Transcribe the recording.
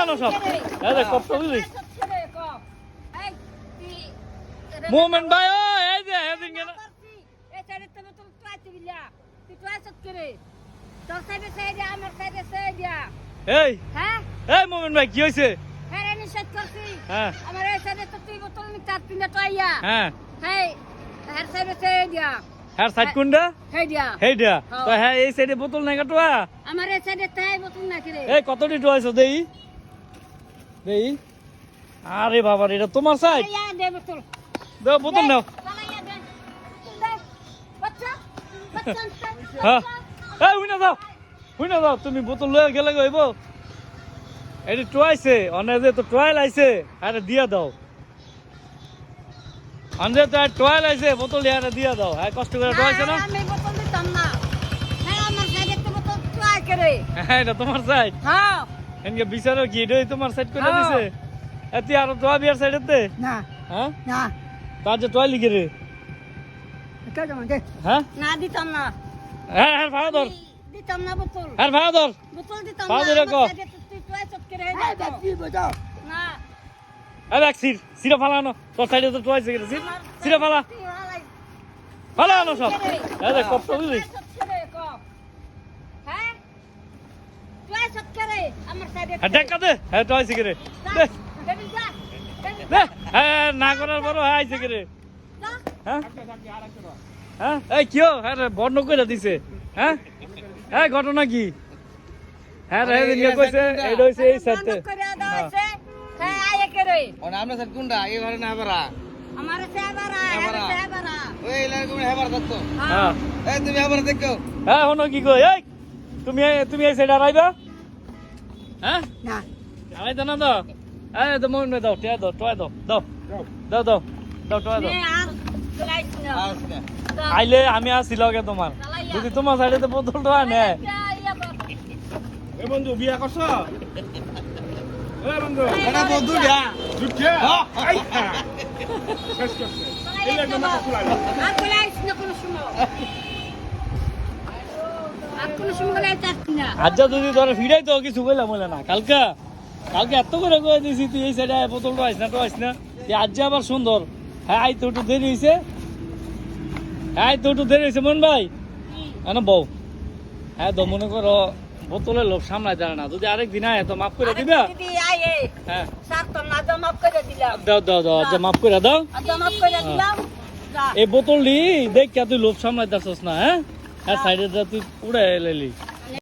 ফালানো সব কত বুঝলি মোমেন্ট ভাই ও এই যে এদিন কেন এই সাইডে তো বোতল ট্রাইতে বিলা তুই ট্রাই সব করে তোর সাইডে সাইডে আমার সাইডে সাইডে এই হ্যাঁ এই মোমেন্ট ভাই কি হইছে হ্যাঁ রে নিষেধ করছি হ্যাঁ আমার এই সাইডে তো তুই বোতল নি চার তিনটা ট্রাইয়া হ্যাঁ হ্যাঁ হ্যাঁ সাইডে সাইডে হ্যাঁ সাইড কোনটা হেডিয়া হেইডা তো হ্যাঁ এই সাইডে বোতল নাই কাটোয়া আমার এই সাইডে তাই বোতল না করে এই কতটি টোয়াইছো দেই দেই আরে বাবা এটা তোমার সাইড ইয়া দে বোতল দাও বোতল নাও চালাইয়া দে দে বাচ্চা বাচ্চা হ্যাঁ এই হুইনা দাও তুমি বোতল লয়ে গেলে গইব এটি টোয়াইছে অনে যে তো টোয়াইল আইছে আরে দিয়া দাও অনে তো টোয়াইল আইছে বোতল ইয়ারে দিয়া দাও হ্যাঁ কষ্ট করে টোয়াইছে না আমি বোতল দিতাম না হ্যাঁ আমার সাইডে তো বোতল ট্রাই করে হ্যাঁ এটা তোমার সাইড হ্যাঁ এনকে বিচারো কি এটাই তোমার সাইড করে দিছে এতি আর তোয়া বিয়ার সাইডেতে না হ্যাঁ না তার যে টোয়াইল লিখে রে এটা জমা দে হ্যাঁ না দিতাম না হ্যাঁ হ্যাঁ ভাড়া ধর দিতাম না বোতল হ্যাঁ ভাড়া ধর বোতল দিতাম পাও না দিলে কো। আমার সাইডে তো তুই ট্রাই সব করে না এই দেখ সিরা ফালানো তোর সাইডে তো টোয়াইছে গেছে সিরা ফালা তুই হালাই ফালানো সব এই দেখ কত বুঝলি হ্যাঁ ট্রাই সব করে আমার সাইডে হ্যাঁ দেখা দে হ্যাঁ টোয়াইছে গেরে দে দে হ্যাঁ না করার বড় হ্যাঁ আইছে গেরে হ্যাঁ হ্যাঁ এই কিও হ্যাঁ রে বর্ণ কইরা দিছে হ্যাঁ হ্যাঁ ঘটনা কি হ্যাঁ রে দিন কইছে এই হইছে এই সাথে হ্যাঁ আয়ে করে ওনা আমরা স্যার কোনটা এবারে না এবারে আমার সেবারা সেবারা ওই লাগো হেবার দত্ত হ্যাঁ এই তুমি হেবার দেখো হ্যাঁ হনো কি কই এই তুমি এই সাইডে আইবা হ্যাঁ না আই দাও না দাও এই তো মন দাও টিয়া দাও টয় দাও দাও দাও দাও দাও টয় দাও নে আর চলাইছ না আসলে আইলে আমি আসি লগে তোমার যদি তোমার সাইডে তো বোতল তো আনে এ বন্ধু বিয়া করছ এ বন্ধু এটা বন্ধু দিয়া দুঃখে আই শেষ করছে এই লাগে না কুলাই আর চলাইছ না কোনো সময় আর কোনো সময় চলাইছ না আজ যদি ধরে ফিরাই তো কিছু কইলাম বলে না কালকে এত করে কয়ে দিছি তুই এই সাইডে বোতল তো আইস না আজ যে আবার সুন্দর হ্যাঁ আই তো একটু দেরি হয়েছে মন ভাই হ্যাঁ বউ হ্যাঁ তো মনে করো বোতলের লোক সামলাই জানে না যদি আরেক দিন আয় তো মাফ করে দিবা যদি আয়ে হ্যাঁ সাতম না জমাপ করে দিলাম দাও আজ মাফ করে দাও জমাপ করে দিলাম যা এই বোতলটি দেখ তুই লোভ সামলাইতেছস না হ্যাঁ সাইডে তুই উড়ে এলি